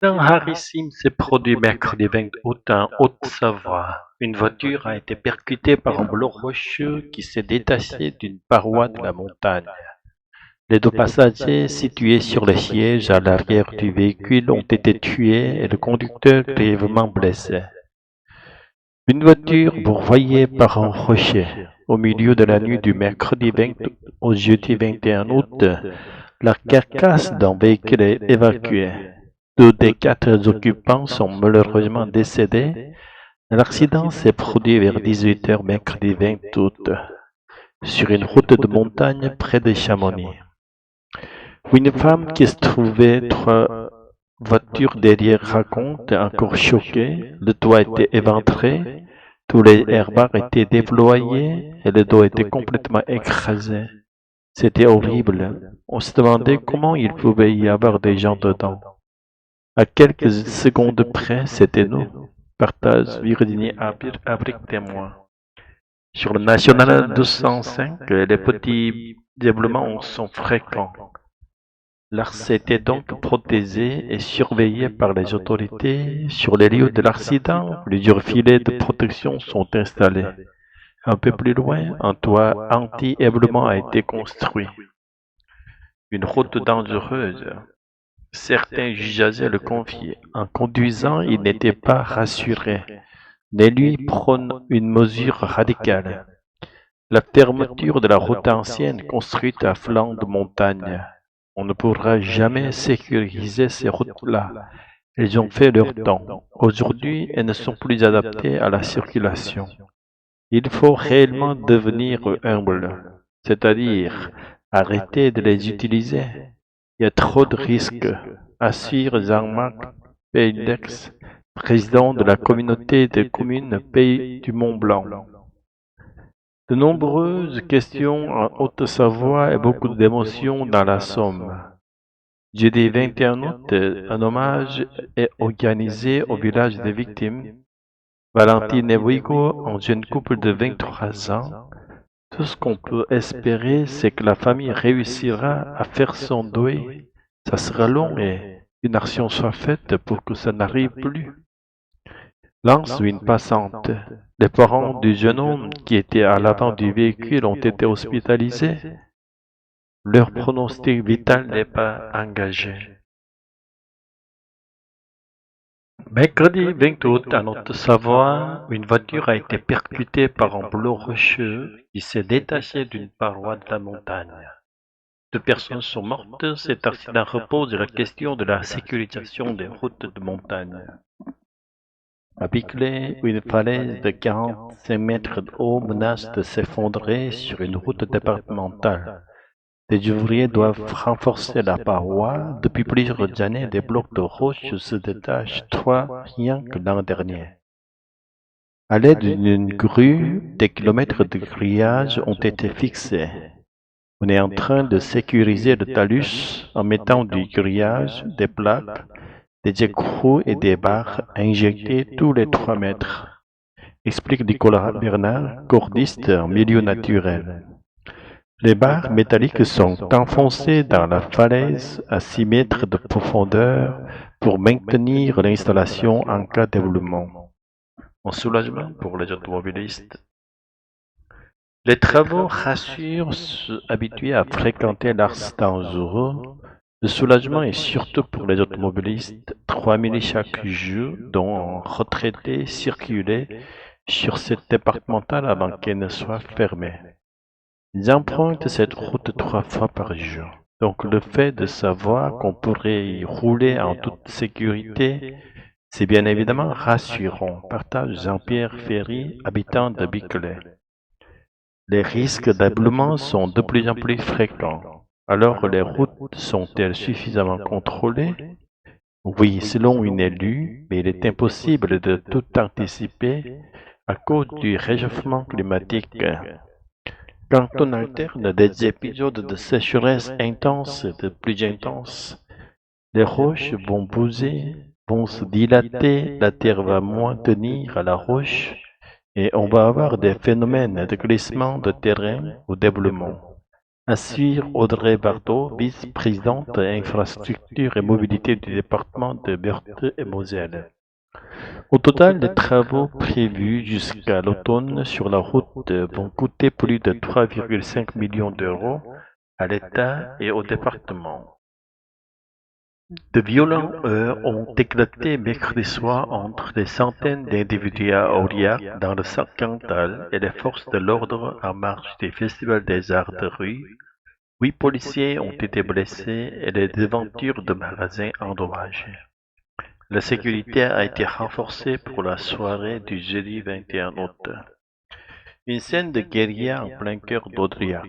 Un rarissime s'est produit mercredi 20 août en Haute-Savoie. Une voiture a été percutée par un bloc rocheux qui s'est détaché d'une paroi de la montagne. Les deux passagers situés sur le siège à l'arrière du véhicule ont été tués et le conducteur grièvement blessé. Une voiture broyée par un rocher au milieu de la nuit du mercredi 20 au jeudi 21 août, la carcasse d'un véhicule est évacuée. Deux des quatre occupants sont malheureusement décédés. L'accident s'est produit vers 18 heures mercredi 20 août, sur une route de montagne près de Chamonix. Une femme qui se trouvait trois voitures derrière raconte, encore choquée, le toit était éventré, tous les airbags étaient déployés et le dos était complètement écrasé. C'était horrible. On se demandait comment il pouvait y avoir des gens dedans. À quelques secondes près, c'était nous, partage Virginie Abric témoin. Sur le national 205, les petits développements sont fréquents. L'Ars était donc protégé et surveillé par les autorités. Sur les lieux de l'accident, plusieurs filets de protection sont installés. Un peu plus loin, un toit anti-éboulement a été construit. Une route dangereuse. Certains usagers le confiaient. En conduisant, il n'était pas rassuré. Mais lui prône une mesure radicale. La fermeture de la route ancienne construite à flanc de montagne. On ne pourra jamais sécuriser ces routes-là. Elles ont fait leur temps. Aujourd'hui, elles ne sont plus adaptées à la circulation. Il faut réellement devenir humble, c'est-à-dire arrêter de les utiliser. Il y a trop de risques, assure Jean-Marc Peydex, président de la communauté de communes Pays du Mont-Blanc. De nombreuses questions en Haute-Savoie et beaucoup d'émotions dans la Somme. Jeudi 21 août, un hommage est organisé au village des victimes. Valentine et Wigo, un jeune couple de 23 ans. Tout ce qu'on peut espérer, c'est que la famille réussira à faire son deuil. Ça sera long et une action soit faite pour que ça n'arrive plus. Lance une passante. Les parents du jeune homme qui était à l'avant du véhicule ont été hospitalisés. Leur pronostic vital n'est pas engagé. Mercredi 20 août, en Haute-Savoie, une voiture a été percutée par un bloc rocheux qui s'est détaché d'une paroi de la montagne. Deux personnes sont mortes. Cet accident repose la question de la sécurisation des routes de montagne. À Biclay, une falaise de 45 mètres de haut menace de s'effondrer sur une route départementale. Les ouvriers doivent renforcer la paroi. Depuis plusieurs années, des blocs de roches se détachent, trois rien que l'an dernier. À l'aide d'une grue, des kilomètres de grillage ont été fixés. On est en train de sécuriser le talus en mettant du grillage, des plaques, des écrous et des barres injectées tous les 3 mètres, explique Nicolas Bernard, cordiste en milieu naturel. Les barres métalliques sont enfoncées dans la falaise à 6 mètres de profondeur pour maintenir l'installation en cas d'éboulement. Un soulagement pour les automobilistes. Les travaux rassurent ceux habitués à fréquenter l'Ars dangereux. Le soulagement est surtout pour les automobilistes, 3000 chaque jour, dont un retraité circulait sur cette départementale avant qu'elle ne soit fermée. Ils empruntent cette route 3 fois par jour. Donc le fait de savoir qu'on pourrait y rouler en toute sécurité, c'est bien évidemment rassurant, partage Jean-Pierre Ferry, habitant de Biclay. Les risques d'éboulement sont de plus en plus fréquents. Alors les routes sont-elles suffisamment contrôlées? Oui, selon une élue, mais il est impossible de tout anticiper à cause du réchauffement climatique. Quand on alterne des épisodes de sécheresse intense et de pluie intense, les roches vont bouger, vont se dilater, la terre va moins tenir à la roche et on va avoir des phénomènes de glissement de terrain ou d'éboulement. assure Audrey Bardot, vice-présidente infrastructure et mobilité du département de Meurthe-et-Moselle. Au total, les travaux prévus jusqu'à l'automne sur la route vont coûter plus de 3,5 millions d'euros à l'État et au département. De violents heurts ont éclaté mercredi soir entre des centaines d'individus à Aurillac, dans le Cantal, et les forces de l'ordre en marge du Festival des Arts de rue. 8 policiers ont été blessés et les devantures de magasins endommagées. La sécurité a été renforcée pour la soirée du jeudi 21 août. Une scène de guérilla en plein cœur d'Audriac.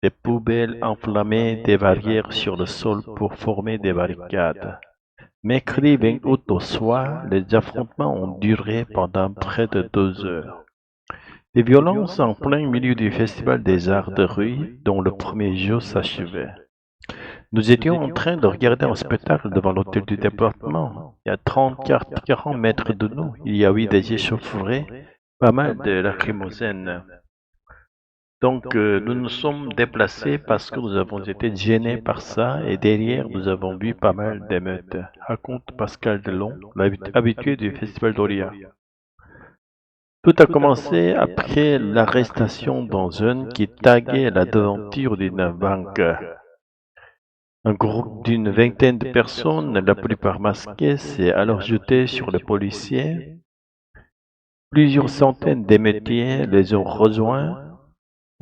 Des poubelles enflammées, des barrières sur le sol pour former des barricades. Mercredi 20 août au soir, les affrontements ont duré pendant près de 2 heures. Des violences en plein milieu du Festival des Arts de rue, dont le premier jour s'achevait. Nous étions en train de regarder un spectacle devant l'hôtel du département. Il y a 40 mètres de nous, il y avait des échauffourées, pas mal de lacrymogènes. Donc nous nous sommes déplacés parce que nous avons été gênés par ça et derrière nous avons vu pas mal d'émeutes, raconte Pascal Delon, l'habitué du Festival d'Aurillac. Tout a commencé après l'arrestation d'un jeune qui taguait la devanture d'une banque. Un groupe d'une vingtaine de personnes, la plupart masquées, s'est alors jeté sur les policiers. Plusieurs centaines d'émeutiers les ont rejoints.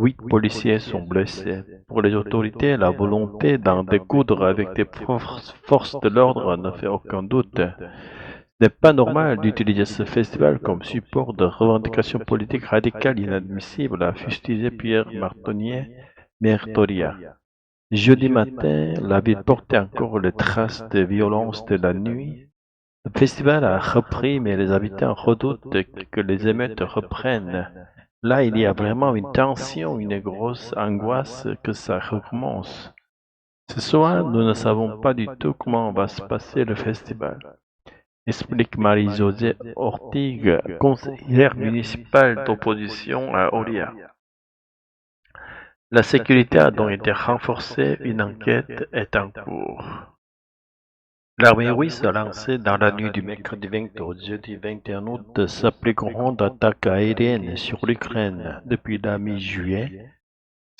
8 policiers sont blessés. Pour les autorités, la volonté d'en découdre avec des forces de l'ordre ne fait aucun doute. Ce n'est pas normal d'utiliser ce festival comme support de revendications politiques radicales inadmissibles, a fustigé Pierre Martonnier, maire d'Aurillac. Jeudi matin, la ville portait encore les traces des violences de la nuit. Le festival a repris, mais les habitants redoutent que les émeutes reprennent. Là, il y a vraiment une tension, une grosse angoisse que ça recommence. Ce soir, nous ne savons pas du tout comment va se passer le festival, explique Marie-Josée Ortigue, conseillère municipale d'opposition à Aurillac. La sécurité a donc été renforcée, une enquête est en cours. L'armée russe a lancé dans la nuit du mercredi 20 au jeudi 21 août sa plus grande attaque aérienne sur l'Ukraine depuis la mi-juillet.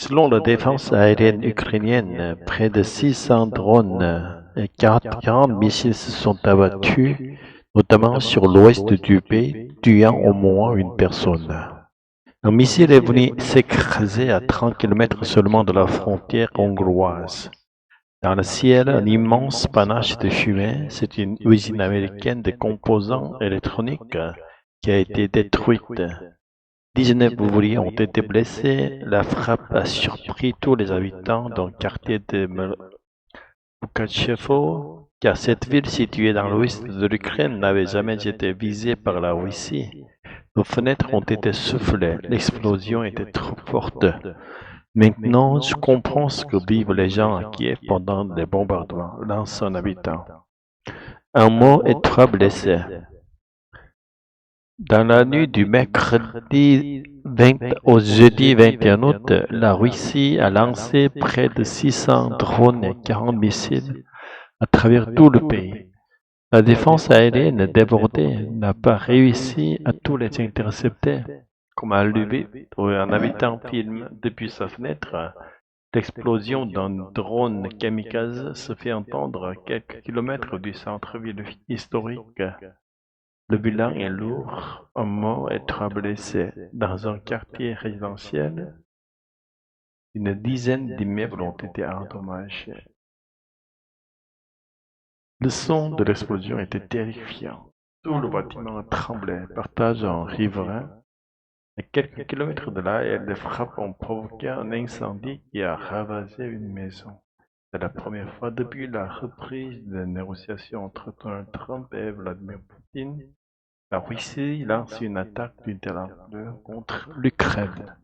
Selon la défense aérienne ukrainienne, près de 600 drones et 40 missiles se sont abattus, notamment sur l'ouest du pays, tuant au moins une personne. Un missile est venu s'écraser à 30 km seulement de la frontière hongroise. Dans le ciel, un immense panache de fumée, c'est une usine américaine de composants électroniques qui a été détruite. 19 ouvriers ont été blessés. La frappe a surpris tous les habitants d'un quartier de Mukachevo, car cette ville située dans l'ouest de l'Ukraine n'avait jamais été visée par la Russie. Nos fenêtres ont été soufflées, l'explosion était trop forte. Maintenant, je comprends ce que vivent les gens à Kiev pendant les bombardements, lance un habitant. Un mort et 3 blessés. Dans la nuit du mercredi 20 au jeudi 21 août, la Russie a lancé près de 600 drones et 40 missiles à travers tout le pays. La défense aérienne débordée n'a pas réussi à tous les intercepter. Comme à Lviv, où un habitant filme depuis sa fenêtre, l'explosion d'un drone kamikaze se fait entendre à quelques kilomètres du centre-ville historique. Le bilan est lourd, un mort et 3 blessés. Dans un quartier résidentiel, une dizaine d'immeubles ont été endommagés. Le son de l'explosion était terrifiant. Tout le bâtiment tremblait, partage un riverain. À quelques kilomètres de là, les frappes ont provoqué un incendie qui a ravagé une maison. C'est la première fois depuis la reprise des négociations entre Donald Trump et Vladimir Poutine. La Russie lance une attaque d'une telle ampleur contre l'Ukraine.